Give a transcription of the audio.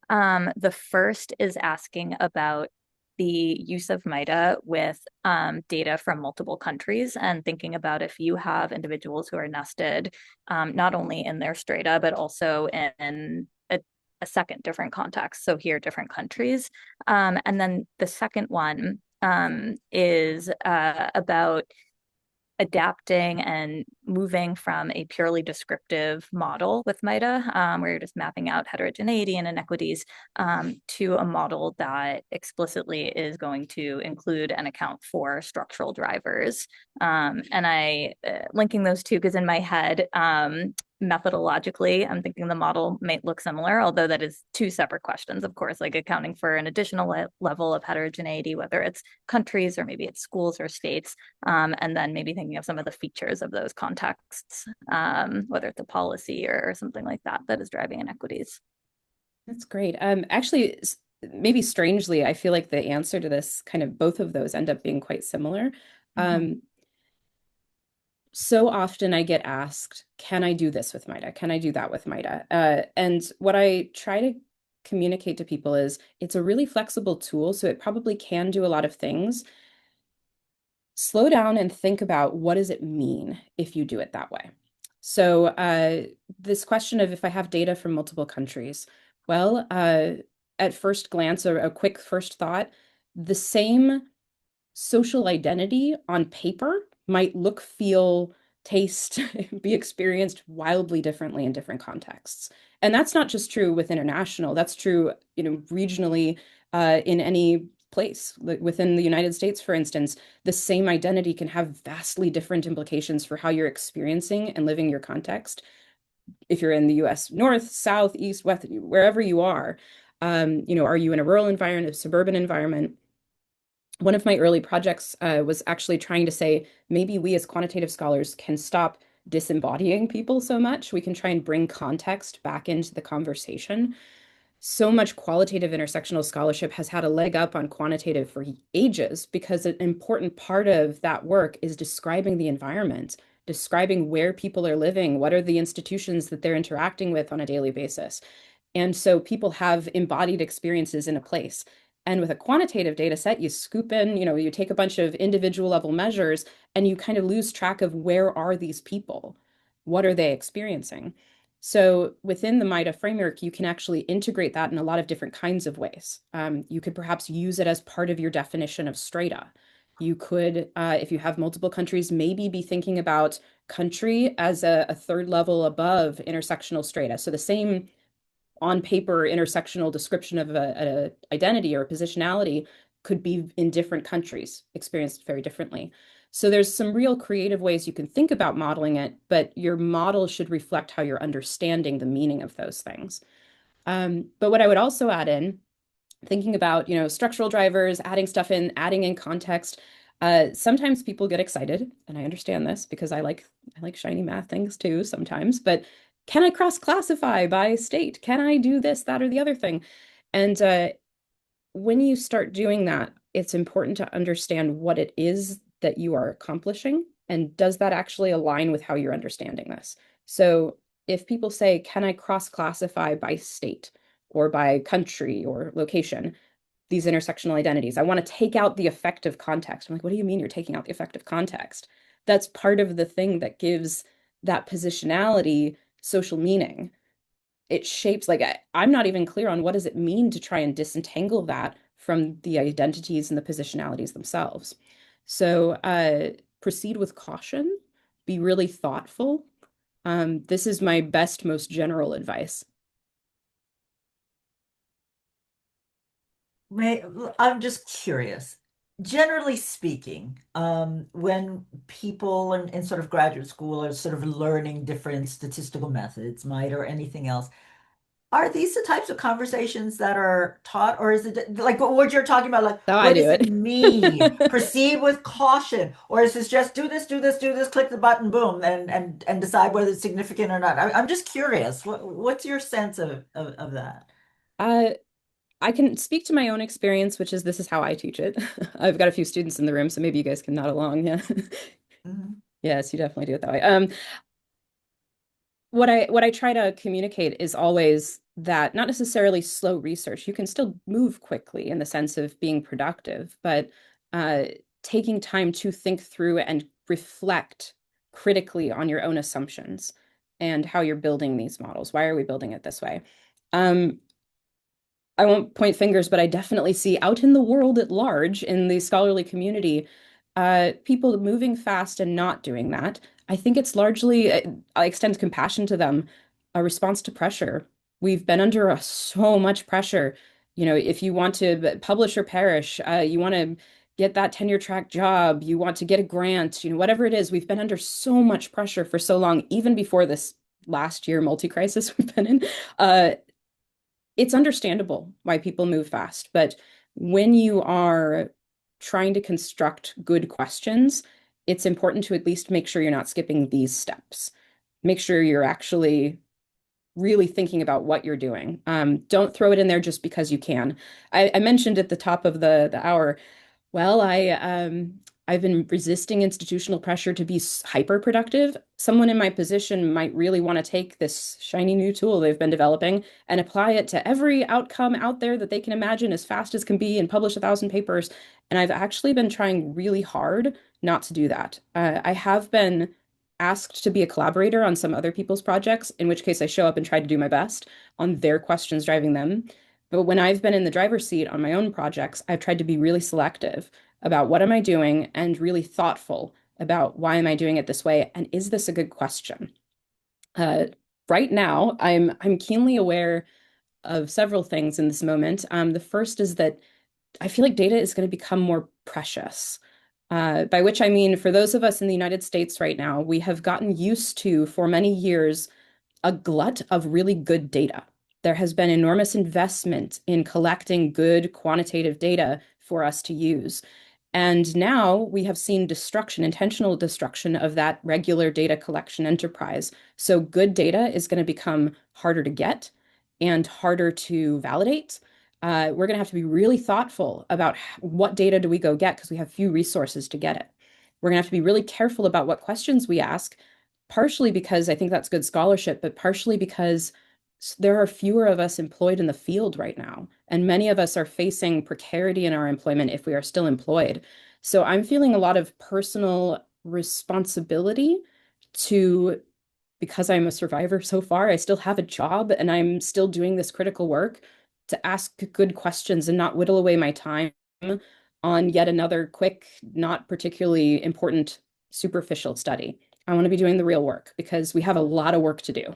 The first is asking about the use of MAIHDA with data from multiple countries and thinking about if you have individuals who are nested not only in their strata, but also in a second different context. So here, different countries. And then the second one is about adapting and moving from a purely descriptive model with MAIHDA, where you're just mapping out heterogeneity and inequities, to a model that explicitly is going to include and account for structural drivers. And I linking those two because in my head, methodologically, I'm thinking the model might look similar, although that is two separate questions, of course, like accounting for an additional level of heterogeneity, whether it's countries or maybe it's schools or states, and then maybe thinking of some of the features of those contexts, whether it's a policy or something like that that is driving inequities. That's great. Actually, maybe strangely, I feel like the answer to this kind of both of those end up being quite similar. Mm-hmm. So often I get asked, can I do this with MAIHDA? Can I do that with MAIHDA? And what I try to communicate to people is it's a really flexible tool, so it probably can do a lot of things. Slow down and think about what does it mean if you do it that way. So this question of if I have data from multiple countries, well, at first glance, or a quick first thought, the same social identity on paper might look, feel, taste, be experienced wildly differently in different contexts. And that's not just true with international, that's true, regionally, in any place. Like within the United States, for instance, the same identity can have vastly different implications for how you're experiencing and living your context. If you're in the US North, South, East, West, wherever you are, are you in a rural environment, a suburban environment? One of my early projects was actually trying to say maybe we as quantitative scholars can stop disembodying people so much. We can try and bring context back into the conversation. So much qualitative intersectional scholarship has had a leg up on quantitative for ages because an important part of that work is describing the environment, describing where people are living, what are the institutions that they're interacting with on a daily basis. And so people have embodied experiences in a place. And with a quantitative data set, you scoop in, you take a bunch of individual level measures and you kind of lose track of where are these people? What are they experiencing? So within the MAIHDA framework, you can actually integrate that in a lot of different kinds of ways. You could perhaps use it as part of your definition of strata. You could, if you have multiple countries, maybe be thinking about country as a third level above intersectional strata. So the same on paper intersectional description of a identity or a positionality could be in different countries, experienced very differently. So there's some real creative ways you can think about modeling it, but your model should reflect how you're understanding the meaning of those things. But what I would also add in, thinking about, structural drivers, adding stuff in, adding in context. Sometimes people get excited, and I understand this because I like shiny math things too sometimes, but can I cross-classify by state? Can I do this, that, or the other thing? And when you start doing that, it's important to understand what it is that you are accomplishing, and does that actually align with how you're understanding this? So if people say, can I cross-classify by state or by country or location, these intersectional identities, I want to take out the effective context. I'm like, what do you mean you're taking out the effective context? That's part of the thing that gives that positionality social meaning. It shapes, like, I'm not even clear on what does it mean to try and disentangle that from the identities and the positionalities themselves. So proceed with caution, be really thoughtful. This is my best, most general advice. May, I'm just curious. Generally speaking, when people in sort of graduate school are sort of learning different statistical methods, might or anything else, are these the types of conversations that are taught, or is it like what you're talking about? Like, How I what do does it it. mean? Proceed with caution, or is this just do this, do this, do this, click the button, boom, and decide whether it's significant or not? I'm just curious. What's your sense of that? uh, I can speak to my own experience, which is this is how I teach it. I've got a few students in the room, so maybe you guys can nod along. Yeah. Mhm. Yes, you definitely do it that way. what I try to communicate is always that not necessarily slow research. You can still move quickly in the sense of being productive, but uh, taking time to think through and reflect critically on your own assumptions and how you're building these models. Why are we building it this way? Um, I won't point fingers, but I definitely see out in the world at large, in the scholarly community, people moving fast and not doing that. I think it's largely, I extend compassion to them, a response to pressure. We've been under so much pressure. You know, if you want to publish or perish, you want to get that tenure track job, you want to get a grant, you know, whatever it is, we've been under so much pressure for so long, even before this last year multi-crisis we've been in. It's understandable why people move fast, but when you are trying to construct good questions, it's important to at least make sure you're not skipping these steps. Make sure you're actually really thinking about what you're doing. Don't throw it in there just because you can. I mentioned at the top of the hour, well, I've been resisting institutional pressure to be hyper productive. Someone in my position might really want to take this shiny new tool they've been developing and apply it to every outcome out there that they can imagine as fast as can be and publish 1,000 papers. And I've actually been trying really hard not to do that. I have been asked to be a collaborator on some other people's projects, in which case I show up and try to do my best on their questions driving them. But when I've been in the driver's seat on my own projects, I've tried to be really selective about what am I doing and really thoughtful about why am I doing it this way and is this a good question? Uh, right now, I'm keenly aware of several things in this moment. The first is that I feel like data is going to become more precious. By which I mean, for those of us in the United States right now, we have gotten used to, for many years, a glut of really good data. There has been enormous investment in collecting good quantitative data for us to use. And now we have seen destruction, intentional destruction of that regular data collection enterprise. So good data is going to become harder to get and harder to validate. We're going to have to be really thoughtful about what data do we go get because we have few resources to get it. We're going to have to be really careful about what questions we ask, partially because I think that's good scholarship, but partially because there are fewer of us employed in the field right now, and many of us are facing precarity in our employment if we are still employed. So I'm feeling a lot of personal responsibility to, because I'm a survivor so far, I still have a job and I'm still doing this critical work to ask good questions and not whittle away my time on yet another quick, not particularly important superficial study. I want to be doing the real work because we have a lot of work to do.